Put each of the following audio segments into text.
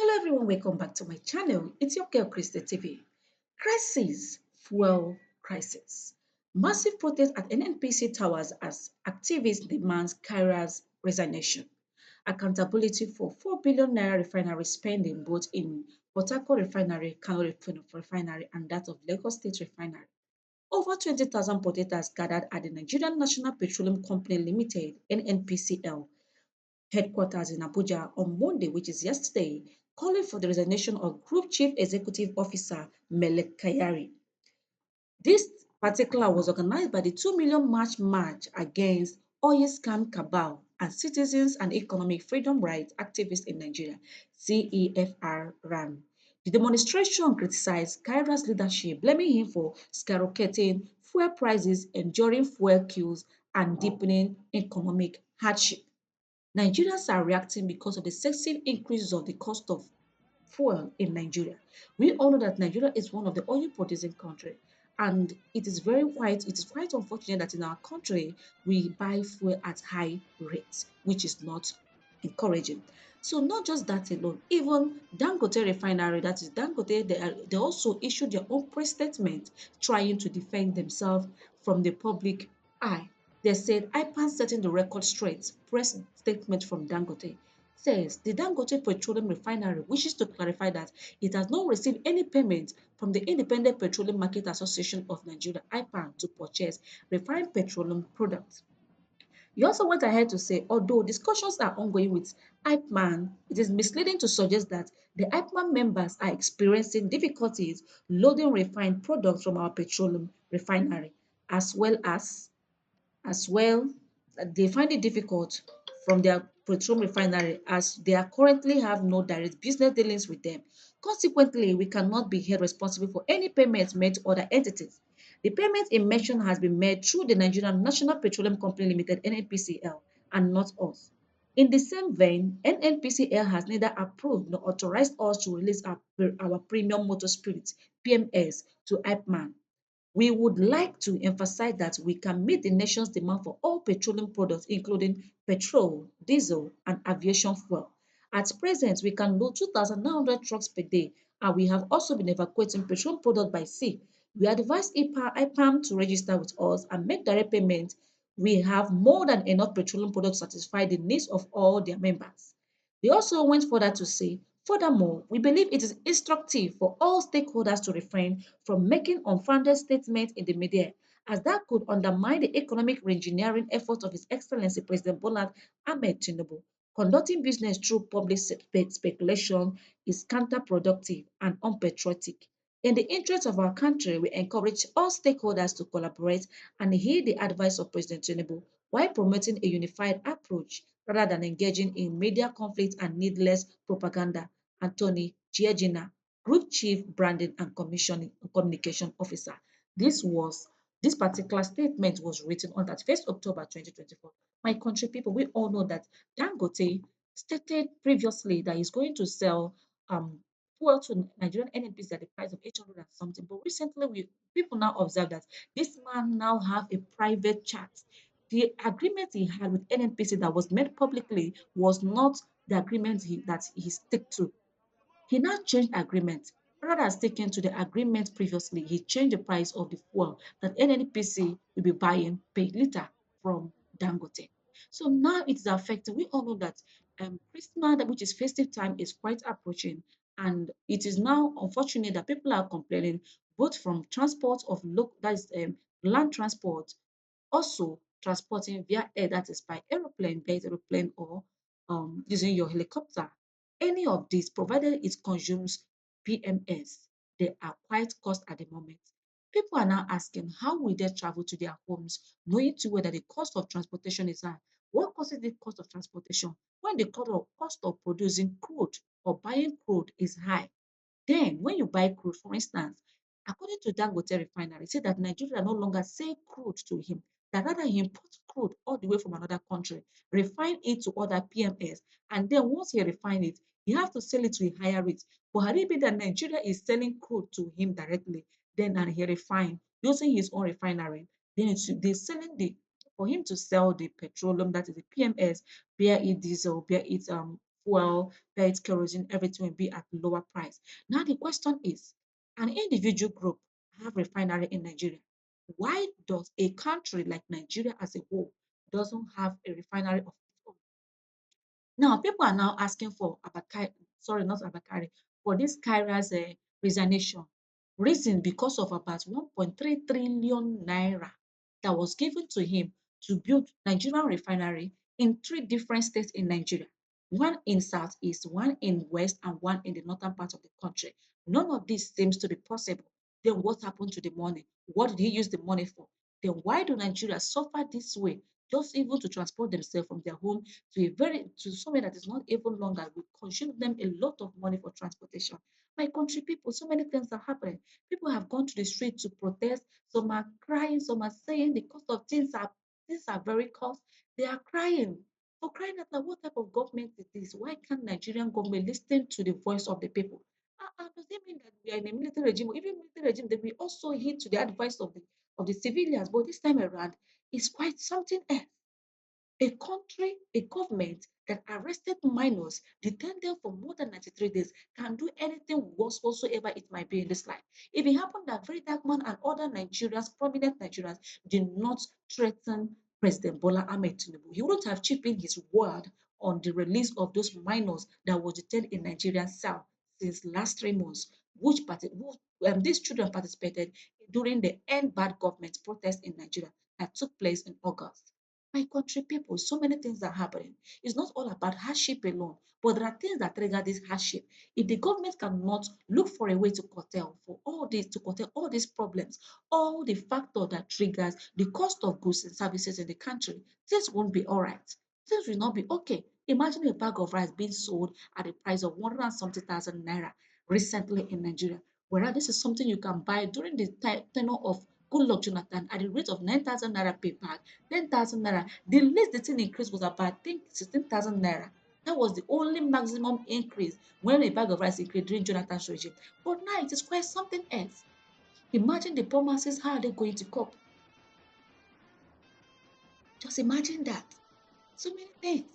Hello everyone, welcome back to my channel. It's your girl Christy TV. Crisis, fuel crisis. Massive protest at NNPC towers as activists demands Kyari'S resignation. Accountability for 4 billion naira refinery spending both in Port Harcourt refinery, Kano refinery and that of Lagos State refinery. Over 20,000 protesters gathered at the Nigerian National Petroleum Company Limited (NNPCL) headquarters in Abuja on Monday, which is yesterday, calling for the resignation of Group Chief Executive Officer Melek Kayari. This particular was organized by the 2 million march against oil scam cabal and citizens and economic freedom rights activists in Nigeria, CEFR ran. The demonstration criticized Kyra's leadership, blaming him for skyrocketing fuel prices, enduring fuel queues, and deepening economic hardship. Nigerians are reacting because of the excessive increases of the cost of fuel in Nigeria. We all know that Nigeria is one of the oil producing countries, and it is quite unfortunate that in our country we buy fuel at high rates, which is not encouraging. So not just that alone, even Dangote refinery, that is Dangote, they also issued their own press statement trying to defend themselves from the public eye. They said IPAN setting the record straight. Press statement from Dangote says the Dangote Petroleum Refinery wishes to clarify that it has not received any payment from the Independent Petroleum Market Association of Nigeria (IPAN) to purchase refined petroleum products. He also went ahead to say, although discussions are ongoing with IPMAN, it is misleading to suggest that the IPMAN members are experiencing difficulties loading refined products from our petroleum refinery, as well as well, they find it difficult from their petroleum refinery as they are currently have no direct business dealings with them. Consequently, we cannot be held responsible for any payments made to other entities. The payment in mention has been made through the Nigerian National Petroleum Company Limited (NNPCL) and not us. In the same vein, NNPCL has neither approved nor authorized us to release our premium motor spirit (PMS) to IPMAN. We would like to emphasize that we can meet the nation's demand for all petroleum products, including petrol, diesel, and aviation fuel. At present, we can load 2,900 trucks per day, and we have also been evacuating petroleum products by sea. We advise IPAM to register with us and make direct payment. We have more than enough petroleum products to satisfy the needs of all their members. They also went further to say, furthermore, we believe it is instructive for all stakeholders to refrain from making unfounded statements in the media, as that could undermine the economic reengineering efforts of His Excellency President Bola Ahmed Tinubu. Conducting business through public speculation is counterproductive and unpatriotic. In the interest of our country, we encourage all stakeholders to collaborate and heed the advice of President Tinubu while promoting a unified approach rather than engaging in media conflict and needless propaganda. Anthony Giegina, Group Chief Branding and Communication Officer. This was this particular statement was written on 31st October 2024. My country people, we all know that Dangote stated previously that he's going to sell fuel to Nigerian NNPC at the price of 800 and something. But recently, we people now observe that this man now have a private chat. The agreement he had with NNPC that was made publicly was not the agreement that he stick to. He now changed agreement. Rather than sticking to the agreement previously, he changed the price of the fuel that NNPC will be buying per liter from Dangote. So now it is affecting. We all know that Christmas, which is festive time, is quite approaching, and it is now unfortunate that people are complaining both from transport of that is land transport, also transporting via air, that is by aeroplane, via aeroplane or using your helicopter. Any of these, provided it consumes PMS, they are quite cost at the moment. People are now asking how will they travel to their homes, knowing too well that the cost of transportation is high. What causes the cost of transportation? When the cost of producing crude or buying crude is high, then when you buy crude, for instance, according to Dangote refinery, say that Nigeria no longer sell crude to him, that rather he imports crude all the way from another country, refine it to other PMS, and then once he refine it, he have to sell it to a higher rate. But had it been that Nigeria is selling crude to him directly, then and he refine using his own refinery, then they selling the for him to sell the petroleum, that is the PMS, be it diesel, be it fuel, pet, kerosene, everything will be at lower price. Now the question is, an individual group have refinery in Nigeria. Why does a country like Nigeria as a whole doesn't have a refinery of its own? Now, people are now asking for Abakari, sorry, not Abakari, for this Kyri's resignation. Reason because of about 1.3 trillion naira that was given to him to build Nigerian refinery in three different states in Nigeria. One in southeast, one in west, and one in the northern part of the country. None of this seems to be possible. Then what happened to the money? What did he use the money for? Then why do Nigerians suffer this way? Just even to transport themselves from their home to somewhere that is not even longer will consume them a lot of money for transportation. My country people, so many things are happening. People have gone to the street to protest. Some are crying, some are saying the cost of things are very cost. They are crying. For crying out loud, what type of government is this? Why can't Nigerian government listen to the voice of the people? Does it mean that we are in a military regime? Or even military regime, that we also heed to the advice of the civilians. But this time around, it's quite something else. A country, a government that arrested minors, detained them for more than 93 days, can do anything worse whatsoever it might be in this life. If it happened that Very Dark Man and other Nigerians, prominent Nigerians, did not threaten President Bola Ahmed Tinubu, he wouldn't have chipped in his word on the release of those minors that were detained in Nigerian cell since last 3 months, these children participated during the End Bad Government protest in Nigeria that took place in August. My country people, so many things are happening. It's not all about hardship alone, but there are things that trigger this hardship. If the government cannot look for a way to curtail all these problems, all the factor that triggers the cost of goods and services in the country, things won't be all right. Things will not be okay. Imagine a bag of rice being sold at a price of 100 and something thousand naira recently in Nigeria. Whereas this is something you can buy during the tenure of Goodluck Jonathan at the rate of 9,000 naira per bag, 10,000 naira. The least the thing increase was about, I think, 16,000 naira. That was the only maximum increase when a bag of rice increased during Jonathan's regime. But now it is quite something else. Imagine the poor masses, how are they going to cope? Just imagine that. So many things.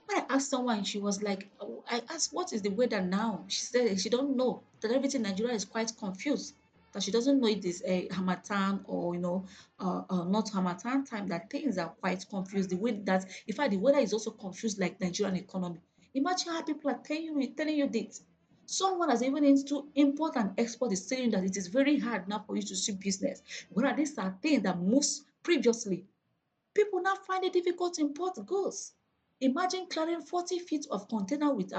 When I asked someone, she was like, oh, I asked, what is the weather now? She said she don't know, that everything in Nigeria is quite confused, that she doesn't know it is a Hamatan or, not Hamatan time, that things are quite confused. The way that, in fact, the weather is also confused like Nigerian economy. Imagine how people are telling you this. Someone that's even into import and export is saying that it is very hard now for you to see business. Whereas these are things that moves previously. People now find it difficult to import goods. Imagine clearing 40 feet of container with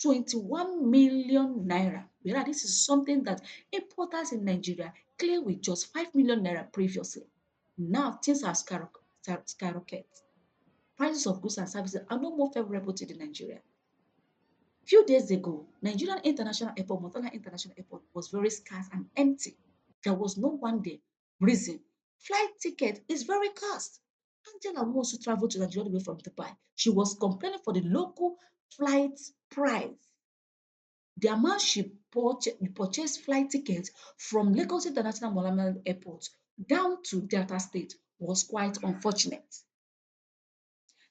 21 million naira. Whereas this is something that importers in Nigeria clear with just 5 million naira previously. Now things are skyrocketed. Prices of goods and services are no more favorable to the Nigeria. Few days ago, Nigerian International Airport, Murtala International Airport, was very scarce and empty. There was no one there. Reason, flight ticket is very cost. Angela wants to travel to Nigeria away from Dubai. She was complaining for the local flight price. The amount she purchased flight tickets from Lagos International Mohammed Airport down to Delta State was quite unfortunate.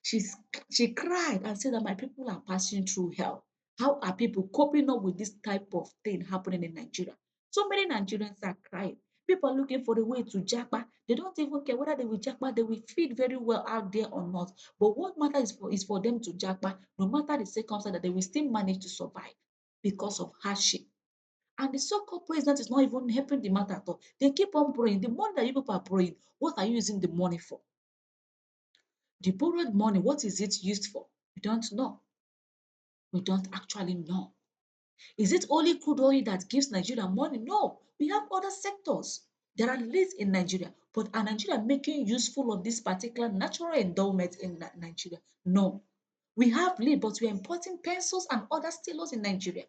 She's, she cried and said that my people are passing through hell. How are people coping up with this type of thing happening in Nigeria? So many Nigerians are crying. People are looking for a way to jackpot. They don't even care whether they will jackpot, they will feed very well out there or not. But what matters is for them to jackpot, no matter the circumstance, that they will still manage to survive because of hardship. And the so-called president is not even helping the matter at all. They keep on borrowing. The money that you people are borrowing, what are you using the money for? The borrowed money, what is it used for? We don't know. We don't actually know. Is it only crude oil that gives Nigeria money? No. We have other sectors. There are leads in Nigeria, but are Nigeria making useful of this particular natural endowment in Nigeria? No. We have lead, but we are importing pencils and other stilos in Nigeria.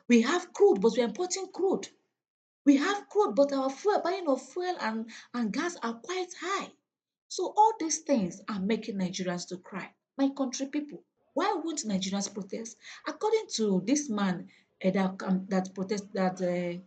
We have crude, but we are importing crude. We have crude, but our buying of fuel and gas are quite high. So all these things are making Nigerians to cry. My country people, why won't Nigerians protest? According to this man that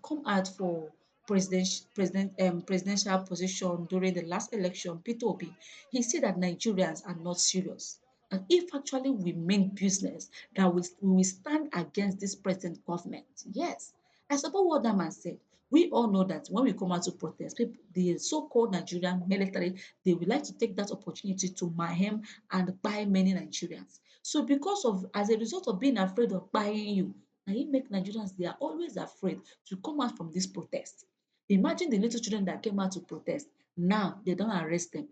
come out for presidential position during the last election, Peter Obi, he said that Nigerians are not serious. And if actually we mean business, that we will stand against this present government. Yes, I support what that man said. We all know that when we come out to protest, people, the so-called Nigerian military, they would like to take that opportunity to mayhem and buy many Nigerians. So because of, as a result of being afraid of buying you, now you make Nigerians, they are always afraid to come out from this protest. Imagine the little children that came out to protest. Now they don't arrest them.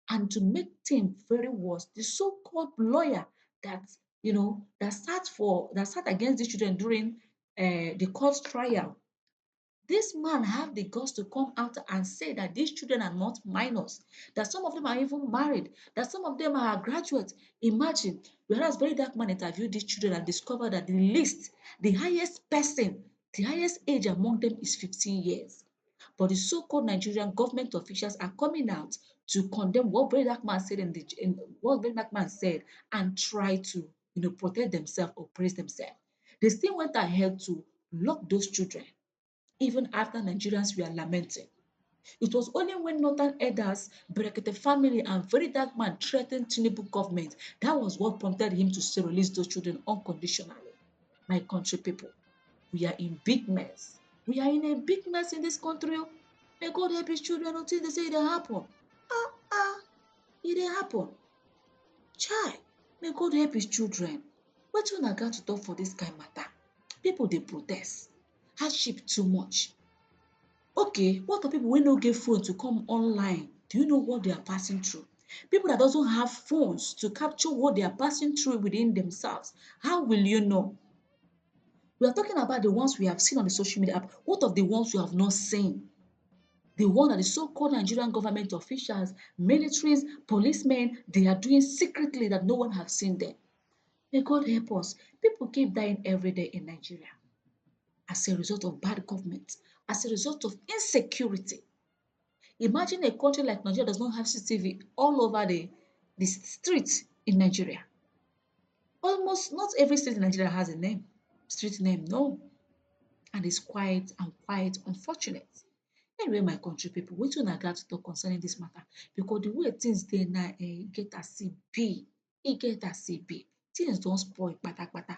And to make things very worse, the so-called lawyer that that sat against the children during the court trial, this man have the guts to come out and say that these children are not minors, that some of them are even married, that some of them are graduates. Imagine, whereas very dark man interviewed these children and discovered that the highest person, the highest age among them is 15 years. But the so-called Nigerian government officials are coming out to condemn what very dark man said in what very dark man said and try to protect themselves or praise themselves. They still went ahead to lock those children even after Nigerians were lamenting. It was only when Northern elders, Berekete family, and very dark man threatened Tinubu government that was what prompted him to say release those children unconditionally. My country people, we are in big mess. We are in a big mess in this country. Oh. May God help his children until they say it happen. It happen. Chai, may God help his children. Wetin una gat to talk for this kind matter? People dey protest. Hardship too much. Okay, what of people wey no get phone to come online? Do you know what they are passing through? People that doesn't have phones to capture what they are passing through within themselves. How will you know? We are talking about the ones we have seen on the social media app. What of the ones we have not seen? The one that the so-called Nigerian government officials, militaries, policemen, they are doing secretly that no one has seen them. May God help us. People keep dying every day in Nigeria as a result of bad government, as a result of insecurity. Imagine a country like Nigeria does not have CCTV all over the streets in Nigeria. Almost not every street in Nigeria has a name, street name, no. And it's quite unfortunate. Anyway, my country people, wetin una gat to talk concerning this matter? Because the way things dey now, e get as e be. E get as e be. Things don spoil kpatakpata.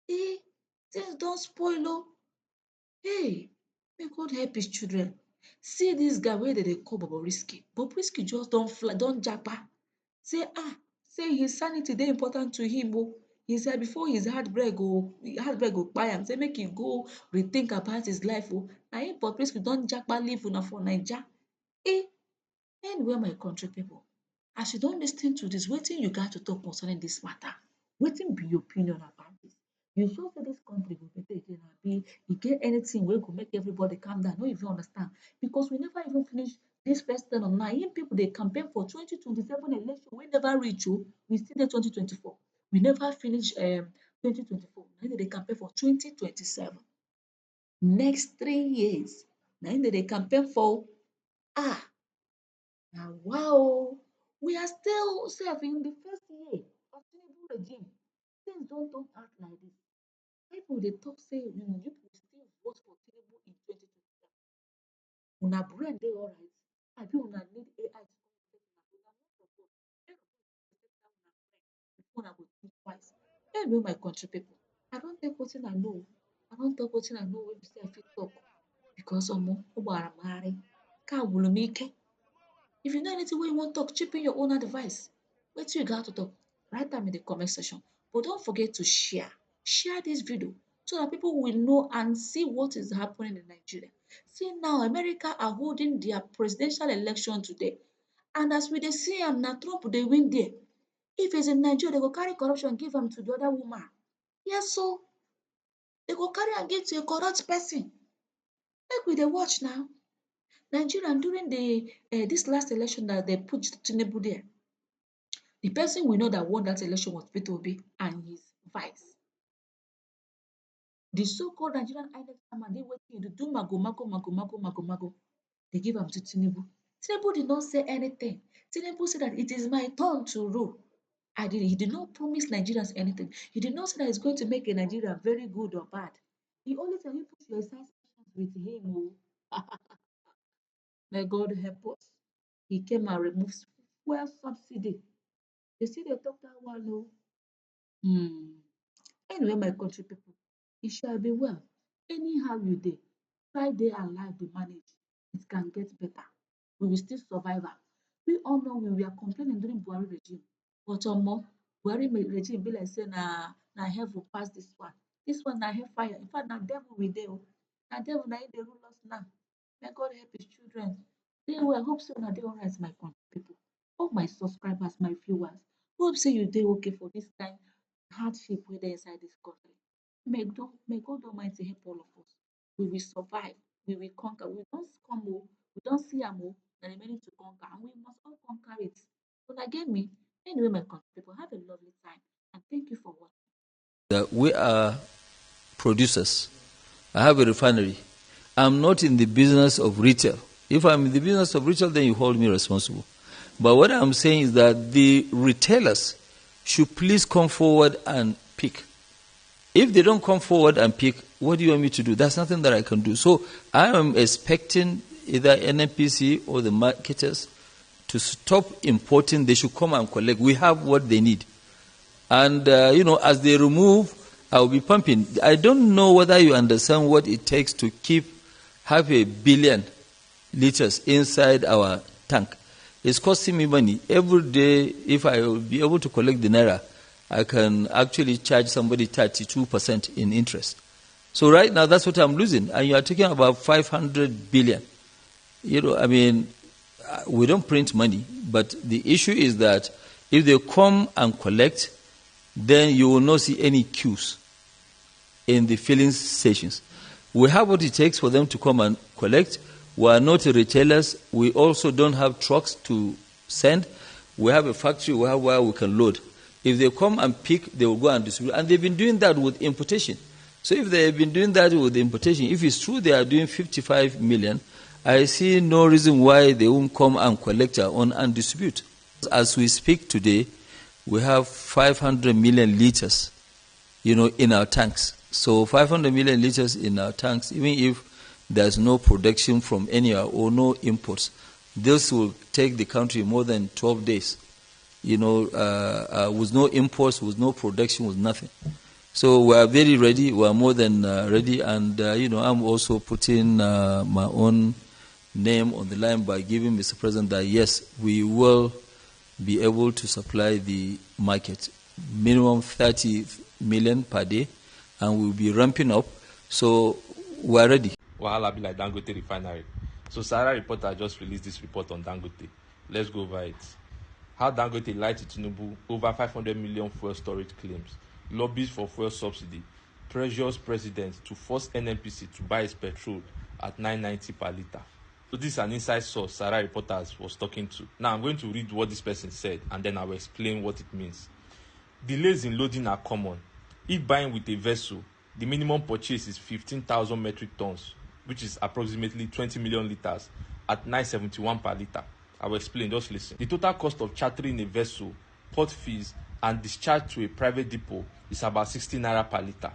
Things don spoil oh. Hey, may God help his children. See this guy wey dem dey call Bobrisky. Bobrisky just don fly, don japa. Say his sanity dey important to him oh. He said before his heartbreak go kpai am, say make e go rethink about his life oh. Na him Bobrisky don japa leave una for Naija. Eh, anyway my country people, as you don lis ten to this, wetin you gat to talk concerning this matter? Wetin be your opinion about this? You sure say dis country go better again abi e get anything wey go make everybody calm down? No even understand, because we never even finish dis first term now. Im people dey campaign for 2027 election wey never reach oh. We still dey 2024. We never finish 2024. Na im dem dey campaign for 2027. Next 3 years na im dem dey campaign for oh. Na wow! We are still sef in the first year of Tinubu regime. Things don turn out like dis. People dey talk say you people still vote for Tinubu in 2027. Una brain dey alright? Abi una need AI to come replace una brain? Abeg before una go think twice. Anyway my country people, I don talk wetin I know. I don talk wetin I know wey be say I fit talk, because omo ọ gbara m gharị, nke a gwụrụ m ike. If you know anything wey you wan talk, chip in your own advice. Wetin you gat to talk? Write am in the comment section. But don't forget to share. Share this video so that people will know and see what is happening in Nigeria. See now, America are holding their presidential election today. And as we dey see am, na Trump dey win there. If it's in Nigeria, they go carry corruption give am to the other woman. Yes so, they go carry am give to a corrupt person. Make we dey watch now. Nigeria during this last election that they put Tinubu there, the person we know that won that election was Peter Obi and his vice. The so-called Nigerian INEC chairman dey wetin to do mago. They give am to Tinubu. Tinubu did not say anything. Tinubu said that it is my turn to rule. He did not promise Nigerians anything. He did not say that he's going to make a Nigeria very good or bad. He only said you put your exercise with him. Oh. May God help us. He came and removed fuel subsidy. They still dey talk that one o. Hmm. Anyway, my country people, it shall be well. Anyhow you dey, try dey alive dey manage. It can get better. We will still survive am. We all know we were complaining during Buhari regime, but Buhari regime be like say na heaven pass this one. This one na hellfire. In fact, na devil we dey o. Na devil na him dey rule us now. May God help his children. Dey well. Hope say una dey alright, my country people. All my subscribers, my viewers. Hope say you dey okay for this kind hardship wey dey inside this country. May God Almighty help all of us. We will survive. We will conquer. We don come o. We don see am o. Na remaining to conquer, and we must all conquer it. Una get me? Anyway, my country people, have a lovely time, and thank you for watching. That we are producers. I have a refinery. I'm not in the business of retail. If I'm in the business of retail, then you hold me responsible. But what I'm saying is that the retailers should please come forward and pick. If they don't come forward and pick, what do you want me to do? There's nothing that I can do. So I am expecting either NNPC or the marketers to stop importing. They should come and collect. We have what they need. And, as they remove, I'll be pumping. I don't know whether you understand what it takes to keep 500 million liters inside our tank. It's costing me money. Every day, if I will be able to collect the naira, I can actually charge somebody 32% in interest. So right now, that's what I'm losing. And you are talking about 500 billion. We don't print money. But the issue is that if they come and collect, then you will not see any queues in the filling stations. We have what it takes for them to come and collect. We are not retailers. We also don't have trucks to send. We have a factory. We have where we can load. If they come and pick, they will go and distribute. And they've been doing that with importation. So if they have been doing that with importation, if it's true they are doing 55 million, I see no reason why they won't come and collect our own and distribute. As we speak today, we have 500 million liters, in our tanks. So 500 million liters in our tanks, even if there's no production from anywhere or no imports, this will take the country more than 12 days, with no imports, with no production, with nothing. So we are very ready. We are more than ready. And, I'm also putting my own name on the line by giving Mr. President that, yes, we will be able to supply the market minimum 30 million per day, and we'll be ramping up. So we're ready. Wahala be like Dangote refinery. So Sarah Reporter just released this report on Dangote. Let's go over it. How Dangote lied to Tinubu over 500 million fuel storage claims, lobbies for fuel subsidy, pressures president to force NNPC to buy its petrol at 990 per litre. So this is an inside source Sarah Reporters was talking to. Now I'm going to read what this person said, and then I will explain what it means. Delays in loading are common. If buying with a vessel, the minimum purchase is 15,000 metric tons, which is approximately 20 million litres, at 971 per litre. I will explain, just listen. The total cost of chartering a vessel, port fees, and discharge to a private depot is about 60 naira per litre,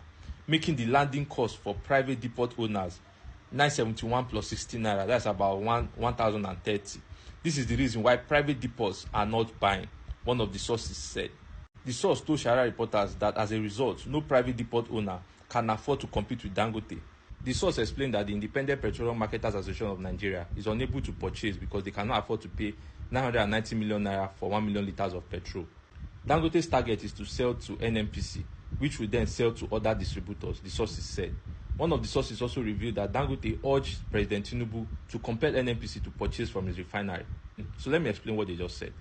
making the landing cost for private depot owners 971 plus 60 naira, that's about 1,030. This is the reason why private depots are not buying, one of the sources said. The source told Shara Reporters that as a result, no private depot owner can afford to compete with Dangote. The source explained that the Independent Petroleum Marketers Association of Nigeria is unable to purchase because they cannot afford to pay 990 million naira for 1 million litres of petrol. Dangote's target is to sell to NNPC, which will then sell to other distributors, the sources said. One of the sources also revealed that Dangote urged President Tinubu to compel NNPC to purchase from his refinery. So let me explain what they just said.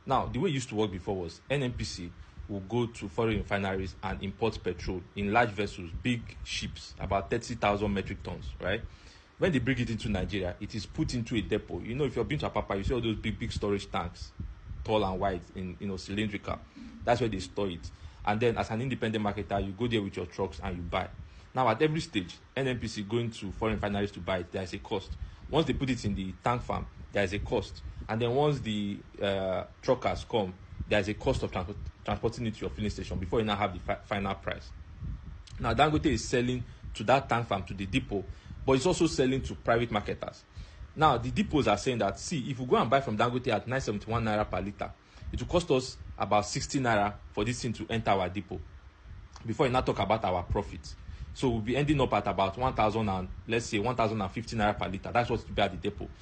Now, the way it used to work before was NNPC will go to foreign refineries and import petrol in large vessels, big ships, about 30,000 metric tons, right? When they bring it into Nigeria, it is put into a depot. If you've been to Apapa, you see all those big storage tanks, tall and wide, cylindrical. That's where they store it. And then as an independent marketer, you go there with your trucks and you buy. Now, at every stage, NNPC going to foreign refineries to buy it, there is a cost. Once they put it in the tank farm, there is a cost. And then once the truckers come, there is a cost of transporting it to your filling station before you now have the final price. Now, Dangote is selling to that tank farm, to the depot, but it's also selling to private marketers. Now, the depots are saying that, see, if we go and buy from Dangote at 971 naira per litre, it will cost us about 60 naira for this thing to enter our depot before you now talk about our profit. So we'll be ending up at about 1,000 and let's say 1,050 naira per liter. That's what to be at the depot.